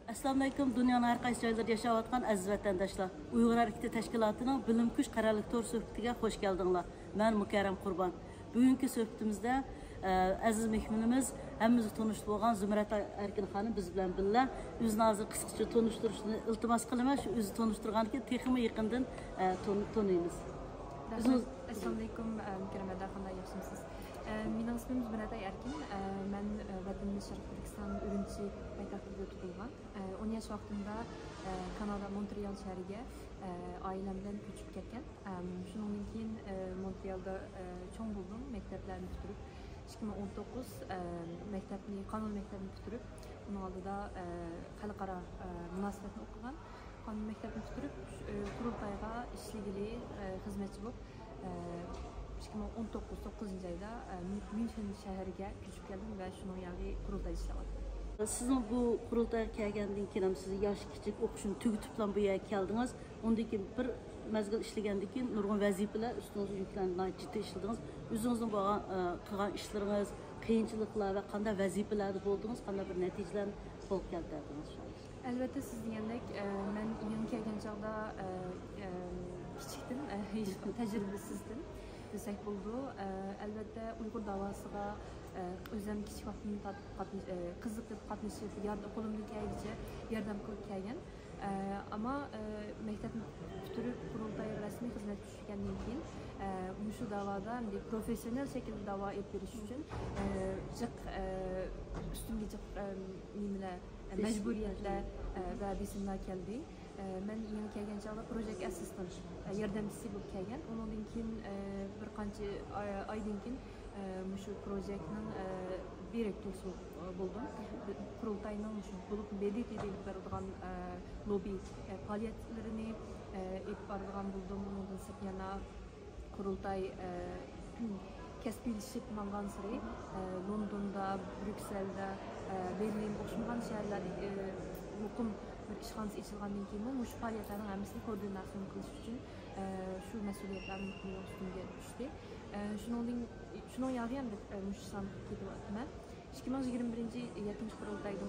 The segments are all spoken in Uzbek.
Assalamu alaykum. Dünyanın her qaysi joylarida yaşayotgan aziz vatandaşlar. Uyghur Hareketi Teşkilatı'nın Bilim Kuch Qararlik To'r suhbatiga hoş geldinglar. Ben Mukarram Qurban. Bugünkü suhbatimizde aziz mehmonimiz hammamizni tanıştırib bo'lgan Zumrat Erkin xonim biz bilan birga o'zini hozir qisqacha tanishtirishni iltimos qilaman. Shu o'zi tanishtirgandan keyin texmi yaqindan taniymiz. Assalamu alaykum Mukarram xonlar, yaxshimisiz? Mening ismim Zumrat Erkin. Men vatanimiz Sharq Turkiston Urumchi poytaxtida tug'ilgan. 10 yosh vaqtimda Kanada Montreal shahriga oilam bilan ko'chib ketgan. Shundan keyin Montrealda cho'ng bo'ldim, maktablarni bitirib 2019 maktabni, qonun maktabini bitirib, uning oldida xalqaro munosabatni o'qigan. Qonun maktabini bitirib qurultayga ishligili xizmatchi bo'lib 2019 ayda München shahriga ko'chib keldim va shuni yerga qurultay ishlayapman. Sizin bu qurultayga kelgandan keyin siz yosh kichik o'qishni tugatib bilan bu yerga keldingiz. Undan keyin bir mezgil ishlagandan keyin nurg'un vazifalar ustingizga yuklanib jiddiy ishladingiz. O'zingizning bo'lgan qilgan ishlaringiz, qiyinchiliklar va qanday vazifalarda bo'ldingiz, qanday bir natijalarni qo'lga keltirdingiz? Albatta siz degandek men yangi kelgan chog'da kichikdim, hech tajribasizdim desak bo'ldi. Albatta Uyg'ur davosiga o'zim kichik vaqtimda qiziqib qatnashib, qo'limdan kelgancha yordam qilib kelgan. Ama maktabni bitirib qurultay rasmiy xizmat tushgandan keyin shu da'voda professional shaklda da'vo etib berish uchun ustimga jiq nimalar majburiyatlar va bisimlar keldi. Men yangi kelgan chog'da project assistant yordamchisi bo'lib kelgan. Undan keyin bir qancha oydan keyin shu proyektning direktorisi bo'ldim. Qurultayning shu bo'lib BDT deb beradigan lobby faoliyatlarini etib boradigan bo'ldim. Undan so'ng yana qurultay kasbiylashib mangan sari Londonda, Brükselda, Berlin o'xshamagan shaharlarda muqim bir ishxonasi ochilgandan keyin shu faoliyatlarning hammasini koordinatsiya qilish uchun shu mas'uliyatlarni ustimga tushdi. Shundan yarı ham mushsan ketyapman. 2021 qurultayda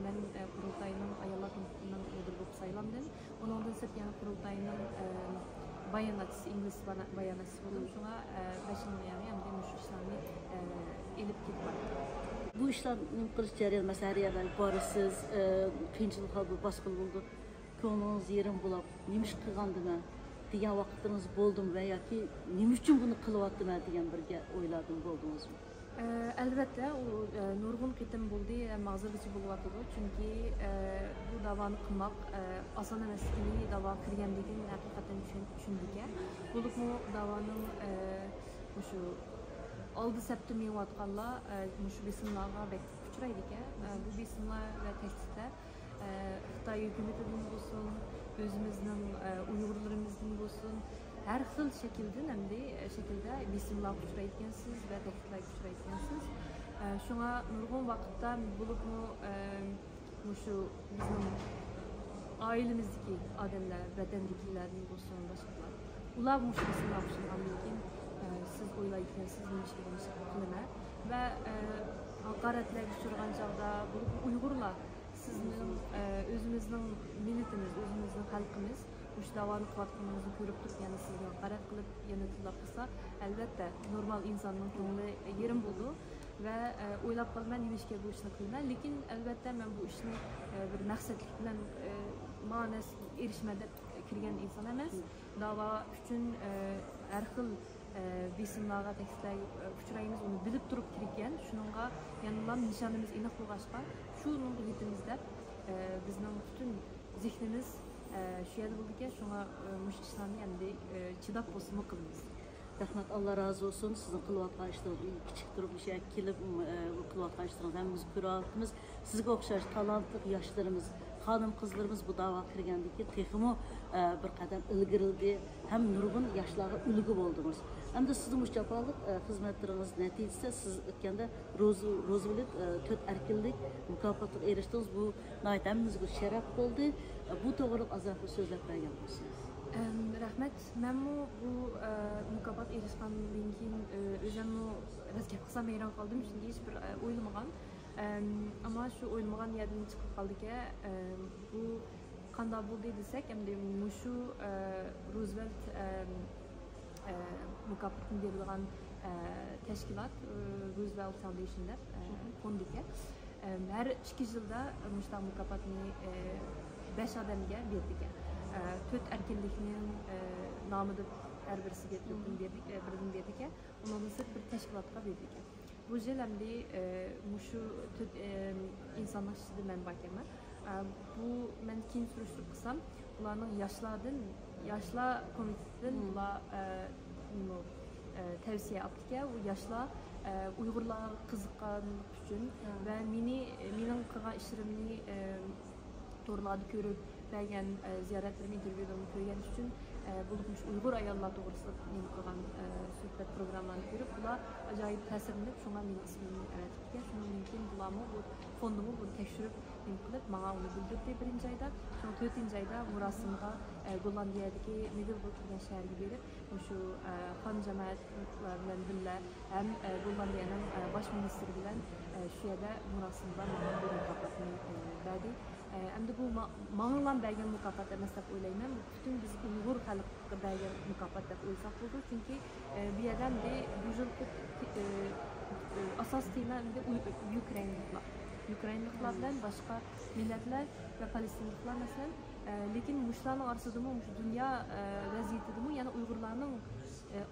men qurultayning ayollar komitetining mudiri bo'lib saylandim. Undan so'ng yana qurultayning bayonotchisi, ingliz bayonotchisi bo'ldim. Shunga 5 yil ham shu ishlarni elib ketyapman. Bu işlerin qilish jarayoni masalalar borsiz, qiyinchiliklar boshqal bo'ldi. Ko'nglingiz yerim bo'lib, nima ish qilgandim degan vaqtingiz bo'ldimi va yoki nima uchun buni qilyapman degan birga o'yladim bo'ldingizmi? Albatta, u nurg'un qitim bo'ldi, ma'zurchi bo'lyapti. Chunki bu davoni qilmoq oson emasligini davo kirgandan keyin haqiqatan tushundik. Bo'libmi davoning shu oldi septim yeyotganlar shu besimlarga uchraydi ekan. Bu besimlar va tahdidlar Xitoy hukumatidan bo'lsin, o'zimizning Uyg'urlarimizdan bo'lsin, har xil shaklda besimlarga uchrayotgansiz va tahdidlarga uchrayotgansiz. Shunga nurg'un vaqtda bo'libmi shu bizning oilamizdagi odamlar, vatandagilarning bo'lsin, boshqalar. Ular shu besimlarga uchragandan keyin siz o'ylayotgansiz nima ish qilaman va haqoratlarga uchragan chog'da Uyg'urlar sizning o'zimizning millatimiz, o'zimizning xalqimiz shu davoni qilayotganimizni ko'rib turib, yana sizga haqorat qilib, yana tilab qilsa, albatta normal insonning ko'ngli yerim bo'ldi va o'ylab qolman nima ishga bu ishni qilaman. Lekin albatta men bu ishni bir maqsadlik bilan ma'nos erishmada kirgan inson emas. Da'vo uchun har xil besimlarga tekstillarga uchraymiz, uni bilib turib kirgan. Shuningga yana nishonimiz aniq bo'lg'achqa, shu yetimizda bizning butun zehnimiz shu yerda bo'ldi-ki, shunga mush ishlarni endi chidab bo'lsin qilamiz. Rahmat, Allah razı olsun. Sizin qilayotgan ishlarni kichik turib ishga kelib qilayotgan ishlaringizni hammamiz ko'ryapmiz. Sizga o'xshash talantli yoshlarimiz, xonim qizlarimiz bu da'vo kirgandan keyin texmo bir qadam ilgirildi. Ham nurg'un yoshlarga ulgu bo'ldingiz. Endi sizning mushafaqat xizmatlaringiz natijasida siz o'tganda Roosevelt 4 erkinlik mukofotiga erishdingiz. Bu hammamizga sharaf bo'ldi. Bu to'g'ri azobli so'zlab bergan bo'lsangiz. Rahmat. Rahmet. Ben bu mükafat erişkandan keyin özümü biraz gap qilsam hayron qoldim, chunki hech bir o'ylamagan. Ama şu o'ylamagan yerdan chiqib qoldik. Bu qanday bo'ldi desak, endi mushu Roosevelt mükafatını berilgan teşkilat Roosevelt Foundation deb fondike. Her 2 yılda muşta mükafatını 5 adamga berdik. 4 erkinlikning namida her birisiga birdan berdik. Onun sırf bir teşkilatga berdik. Bu yıl endi mushu 4 insanlar işidi men bakarman. Bu men keyin surishtirib qilsam, ularning yaşlar komitesinden bular tavsiye yaptık. Bu yaşlar Uygurlar qiziqqan uchun ve mening qilgan ishlarimni to'g'rilarda ko'rib, bergan ziyoratlarni, intervyularni ko'rgan uchun bo'lmuş Uyg'ur ayollar to'g'risida men qilgan suhbat programmalarini ko'rib, bular ajoyib ta'sirlanib, shunga mening ismimni aratibdi. Shuning mumkin bularni bu fondimni bu tekshirib men qilib, menga uni bildirdi birinchi oyda. So'ng 4-chi oyda murasimga Gollandiyadagi Middelburg degan shaharga berib, shu xon jamoatlar bilan birga ham Gollandiyaning bosh ministri bilan shu yerda murasimda menga bu mukofotni berdi. Endi bu ma'lum bergan mukofot emas deb o'ylayman. Butun biz Uyg'ur xalqiga bergan mukofot deb o'ylasak bo'ladi. Chunki bu yerda bu yil asosiy tema Ukraynaliklar bilan boshqa millatlar va Falastinliklar masalan, lekin mushlarning orasidami, dunyo vaziyatidami yana Uyg'urlarning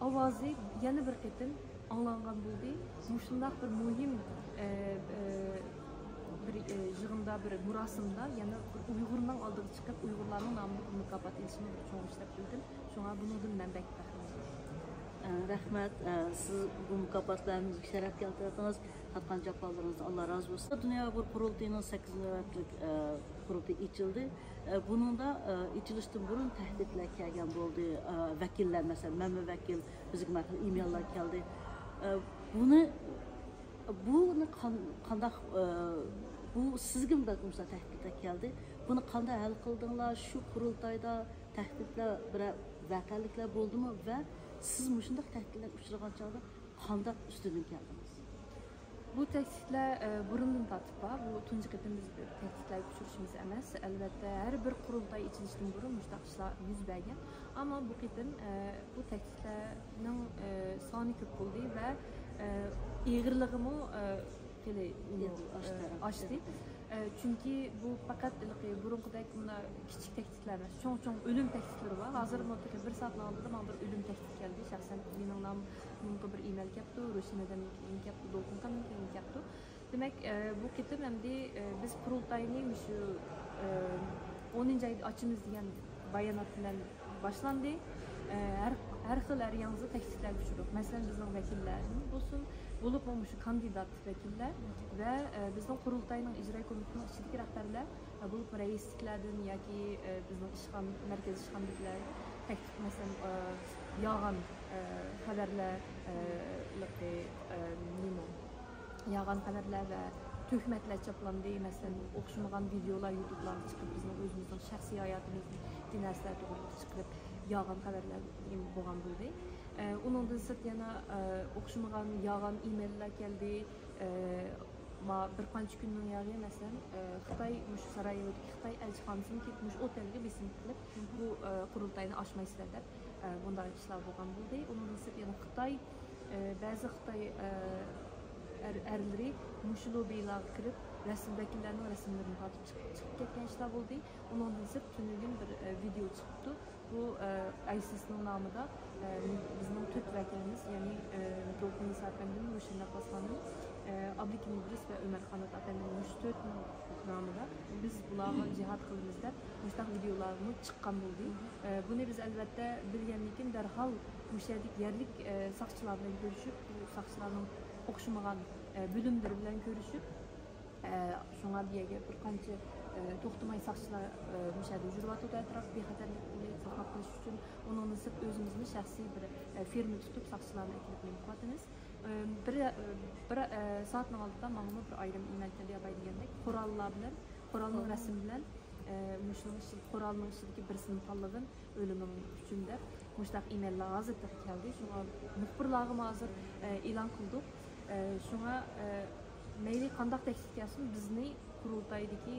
ovozi yana bir qatim anglangan bo'ldi. Mushundaq bir muhim bir yığında, bir murasimda yana Uyg'urning oldiga chiqib, Uyg'urlarning nomida mukofot ilishini cho'ng ishlab bildim. Shunga bundan men bak Rahmet, siz bu mükafatlarınızı şeref keltirdiniz. Hatkan jafalarınız Allah razı olsun. Dünya bir kurultayının 8 növetlik kurultay içildi. Bunun da içilişten burun tehditler kelgen oldu. Vekiller mesela, ben vekil, bizim e-mailler geldi. Bunu kandak bu sizge mi bakmışlar tehditler geldi? Bunu kanda hal kıldınlar, şu kurultayda tehditler, vakalikler oldu mu ve siz muşundaq tehditler uçurğan çağda kandak üstünden geldiniz? Bu tehditler burundan tatib var. Bu tuncu qatim biz tehditler uçuruşumuz emas. Elbette her bir kurultay içilişten burun muştaq işler yüz bergen. Ama bu qatim bu tehditlerin sani köp oldu ve ağırlığımı aştı. Çünkü bu fakat burunqidek kichik tehditler emas, cho'ng ölüm tehditleri var. Hazır mutlaka bir saatdan oldin bir ölüm tehdit geldi. Şahsen mening nomimga bir email kelibdi, Ro'shanadan kelibdi, Dolqindan kelibdi. Demek bu ketim endi biz qurultayni shu 10-oyda ochimiz degan bayonot bilan boshlandı. Her xil yangi tehditlar uçurib. Masalan bizning vakillarimiz bo'lsin, bo'lib shu kandidat vakillar va bizning qurultayning ijro komitetining ichidagi rahbarlar bo'lib raisliklardan yoki bizning ishxon markaz ishxonliklar tehdit masalan yolg'on xabarlar yolg'on xabarlar va tuhmatlar choplandı. Masalan o'xshamagan videolar YouTube'larga chiqib bizning o'zimizning shaxsiy hayotimizni dinaslar to'g'risida chiqib yağan haberler boğan buldu. Onun da sırt yana okşumagan yağan e-mailler geldi. Ma bir qancha kunning yağı mesela Xitoy mush Sarayevodagi Xitoy elchixonasini ketmiş otelga besim qilib bu qurultayni ochmaysizlar deb bunday ishlar bo'lgan bo'ldi. Onun da sırt yana Xitoy ba'zi Xitoy erleri mush lobiylarga kirib rasm vakillarning rasmlarini tortib chiqib ketgan ishlar bo'ldi. Onun da sırt tünügün bir video çıktı. Bu ISIS'nin namıda bizim Türk vekilimiz yani Dolqin İsa Efendi'nin, Ruşen Abbaslan'ın, Abdikin İdris ve Ömer Kanat Efendi'nin şu Türk namıda biz bunlarla cihat kılımızda müştak videolarını çıkan buldu. Bunu biz elbette bilgenlikin derhal müşerdik yerlik sakçılarla görüşüp, bu sakçıların okşumagan bölümleri bilen görüşüp, şuna bir qancha to'xtamay saqchilar müşahede yurib etraf bexatarlikni saqlab qolish uchun uni sırf o'zimizni shaxsiy bir firma tutib saqchilarni eklab qo'yamiz. Bir saatning oldida menga bir ayrim email kelib degandek qurollar bilan, qurolning rasmi bilan Quralning ichidagi birisini tanlagan o'limim uchun deb mushtaq emaillar hozirda keldi. Shunga muxbirlarga hozir e'lon qildik. Shunga mayli qandaq teklif kelsin bizni qurultaydagi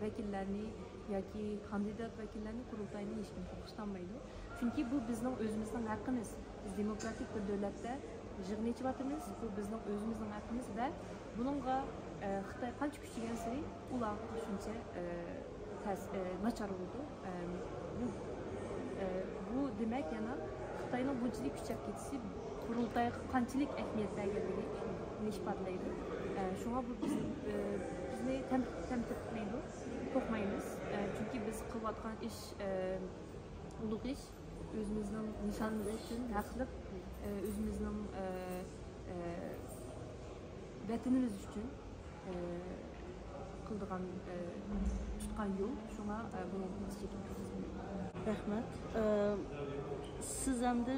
vakillarni yoki kandidat vakillarni qurultayni hech kim to'xtatmaydi. Chunki bu bizning o'zimizning haqqimiz. Biz demokratik bir davlatda yig'nayapmiz. Bu bizning o'zimizning haqqimiz va buningga Xitoy qancha kuchaygan sari ular shuncha nachar bo'ldi. Bu demak yana Xitoyning bunchalik kuchayib ketishi qurultayga qanchalik ahamiyat berganligi isbotlaydi. Shunga bu bizni tamtitmaydi, qo'rqmaymiz. Chunki biz qilayotgan ish ulug' ish, o'zimizning nishonimiz uchun haqli, o'zimizning vatanimiz uchun qildigan tutgan yo'l. Shunga buni chekamiz. Rahmat. Siz endi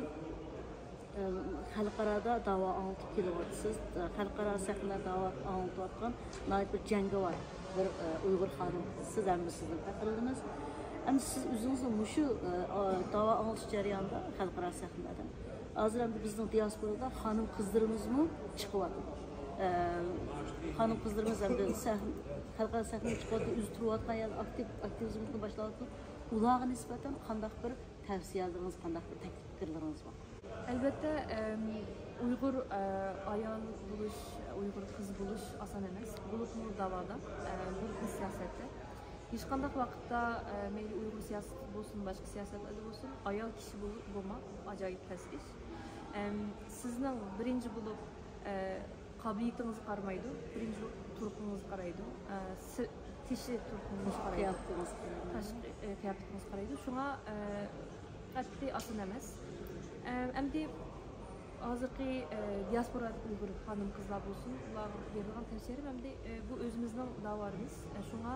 xalqarada da'vo anlatıp kelyapsiz. Xalqaro sahnada da'vo anlatıp bir jangovar bir Uyg'ur xonim siz ham sizdan faqirladingiz. Endi siz o'zingizni mushu da'vo anlatish jarayonida xalqaro sahnada hozir endi bizning diasporada xonim qizlarimizmi chiqyapti. Xonim qizlarimiz endi xalqaro sahnada chiqyapti, o'zi turayotgan yani aktivizmni boshlayapti. Ularga nisbatan qanday bir tavsiyalaringiz, qanday bir taklif fikrlaringiz bor? Albatta Uyg'ur ayol bo'lish, Uyg'ur qiz bo'lish oson emas. Bulutli da'voda, bulutli siyosatda hech qanday vaqtda mayli Uyg'ur siyosati bo'lsin, boshqa siyosatlar bo'lsin, ayol kishi bo'lmak ajoyib past ish. Sizning birinchi bo'lib qobiliyatingiz qaramaydi, birinchi turqingiz qaraydi, tishi turqingiz qaraydi, qiyofatingiz qaraydi. Shunga qat'iy oson emas. Endi hozirgi diaspora Uyg'ur xonim qizlar bo'lsin, ularga berilgan tavsiyalarim endi bu o'zimizning da'vorimiz. Shunga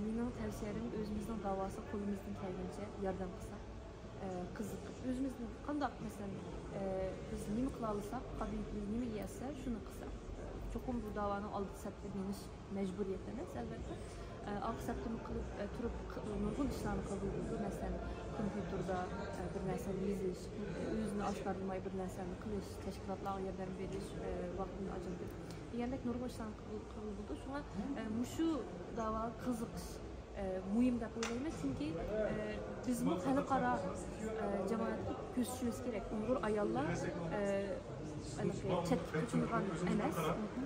mening tavsiyalarim o'zimizning da'vosi qo'limizdan kelgancha yordam qilsak, qiziqib o'zimizni qanday masalan biz nima qila olsak, qobiliyatimiz nima yetsa shuni qilsak. Cho'qim bu da'voni oldi safda menish majburiyat emas, albatta. Oq safda qilib turib nurg'un ishlarni qabul qildi. Masalan, kompyuterda bir narsani yozish, o'zini oshkorlamay bir narsani qilish, tashkilotlarga yordam berish, vaqtini ajratib degandek nurg'un ishlarni qabul qildi. Shunga mushu da'vo qiziqish muhim deb o'ylayman, chunki biz bu xalqaro jamoatga ko'rsatishimiz kerak. Uyg'ur ayollar chetga qochilgan emas,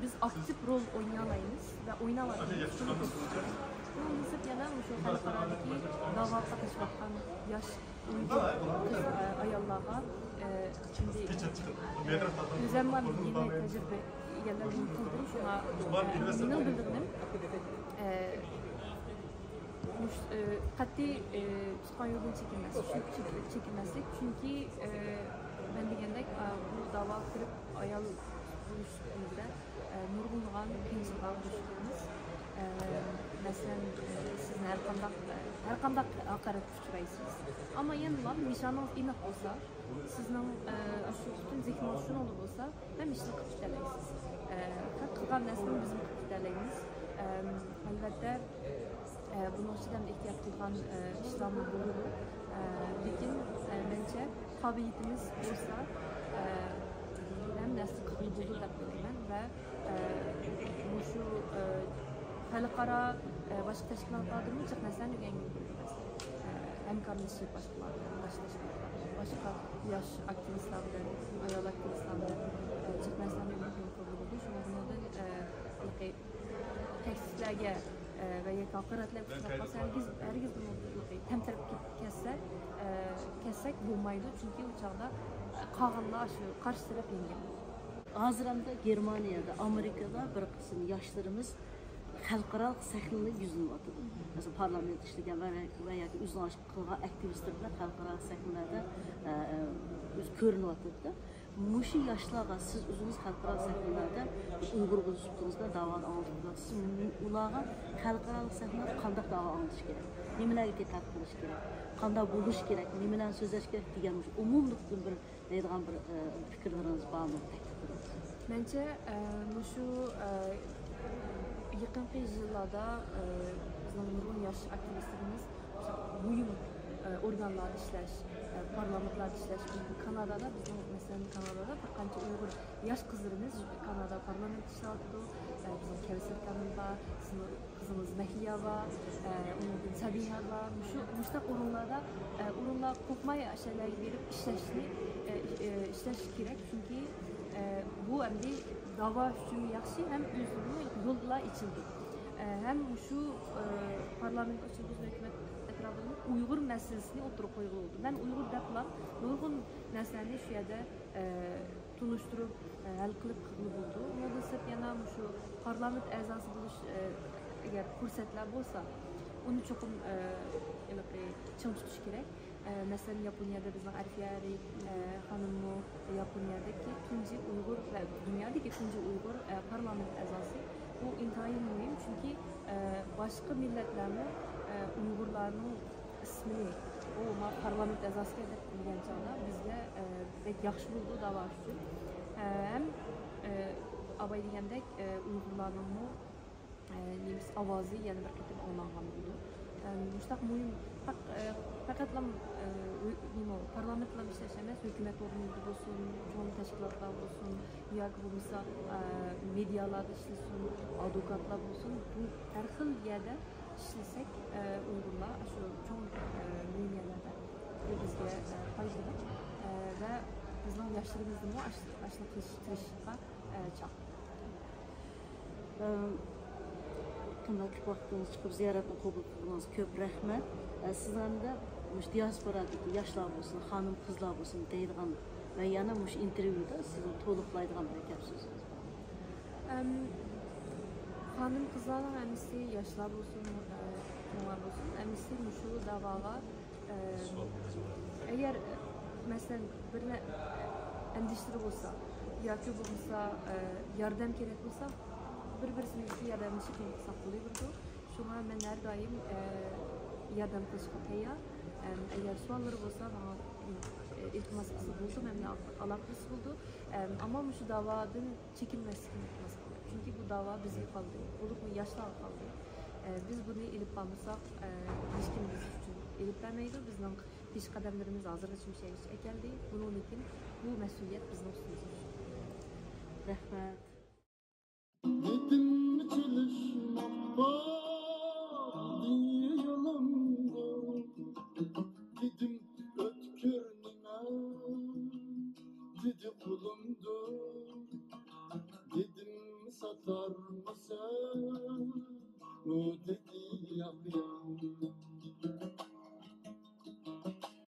biz aktiv rol o'ynamaymiz va o'ynayapmiz. Bunun ise yana şu xalqarodagi da'vo qatnashayotgan yosh Uyg'ur qiz ayollarga şimdi o'zimman yeni tecrübe egallarini qildim. Shunga mening bildirdim. Qat'iy tutgan yo'ldan chekinmaslik, chunki ben degandek bu da'vo qilib ayol bo'lishimizda nurg'unlagan qiyinchiliklar duch Mesela siz her qanday haqorat uchraysiz. Ama yanılar nişanınız inoq olsa, sizning shu butun zehningiz shuni bo'lsa, ham ishni qilib ishlaysiz. Qilgan narsani biz qilib ishlaymiz. Albatta bunun ichidan ehtiyot qilgan ishlarni bo'ladi. Lekin menimcha qobiliyatimiz bo'lsa, ham narsa qilib bo'ladi deb o'ylayman va shu xalqaro boshqa tashkilotlardan chiq narsani o'rgangan hamkorlashib boshqa yosh aktivistlar bilan, ayol aktivistlar bilan chiq narsani o'rgangan bo'ladi. Shundan tekstillarga va yoki haqoratlarga uchrab qolsa hargiz buni tamtarib kessak bo'lmaydi, chunki u chog'da qog'inlar shu qarshi taraf yengan. Hozir ham Germaniyada, Amerikada bir qism yoshlarimiz xalqaro sahnada yuzlanyapti. Mesela parlament ishlagan va yoki o'zini ochiq qilgan aktivistlar bilan xalqaro sahnalarda o'z ko'rinyapti. Mushu yoshlarga siz o'zingiz xalqaro sahnalarda Uyg'ur o'zbekistonda da'vo olib ularga xalqaro sahnada qanday da'vo olish kerak? Nimalarga diqqat qilish kerak? Qanday bo'lish kerak? Nimalarni so'zlash kerak degan umumlik bir deydigan bir fikrlaringiz bormi? Menimcha shu yaqinqi yillarda bizning nurg'un yosh aktivistlarimiz muhim organlar ishlash, parlamentlar ishlash. Kanadada bizning masalan Kanadada bir qancha Uyg'ur yosh qizlarimiz Kanada parlament ishlayapti. Bizim Kevser Kanım var, kızımız Mehiya var, onun Sabiha var. Şu müştak orunlar kokmay şeylerle verip işleş gerek çünkü bu hem de dava şu yaxşı hem özünü yolla içildi. Hem şu parlament açıldı hükümet etrafında Uygur meselesini oturup koyuldu. Ben Uygur deplam, nurgun meseleni şu yerde tunuşturup hal kılıp buldu. Ama da sırf yana şu parlament azası buluş eğer fırsatlar olsa onu çok çın tutuş gerek. Mesela Japonya'da bizim Arifiyari hanımı Japonya'daki tunci Uygur ve dünyadaki tunci Uygur parlament azası bu intayın mühim çünkü başka milletlerin Uygurların ismini o parlament azası edip bilgen çağda bizde pek yaxşı buldu dava üçün. Hem abay degandek Uygurların nemiz avazı yani bir ketip alınğan buldu. Müştak mühim faqatla parlamentla işleşemez, hükümet organları olsun, çoğun teşkilatlar olsun, yoki bo'lmasa medialarda işlesin, advokatlar olsun, bu her xil yerda işlesek Uygurlar şu çoğun mühim yerlerde bizga foydali ve bizning yoshlarimizni ashla qilishga chaq. Qanday vaqtingiz chiqib ziyoratni qabul qilganingiz ko'p rahmat. Sizlarni de diasporadagi yoshlar bo'lsin, xonim qizlar bo'lsin deydigan va yana mush intervyuda sizni to'liqlaydigan bir gap so'zingiz. Xonim qizlarning hamisi yoshlar bo'lsin, cho'nglar bo'lsin, hamisi shu da'voga eğer mesela bir endiştiri olsa yoki bo'lmasa yordam kerak bo'lsa bir-birimizga yordamlashib saqlayverdi. Shunga men har doim yordam qilishga tayyor. Eğer savollar bo'lsa menga iltimos qilsa bo'ldi, menga aloqasi bo'ldi. Ammo shu da'vodan chekinmaslikni iltimos qilaman. Chunki bu da'vo bizga qoldi. Bo'lib yoshlar qoldi. Biz buni ilib qolmasak hech kim biz uchun ilib bermaydi. Bizning pesh qadamlarimiz hozirgacha o'sha keldi. Buning uchun bu mas'uliyat bizning ustimizda. Rahmat.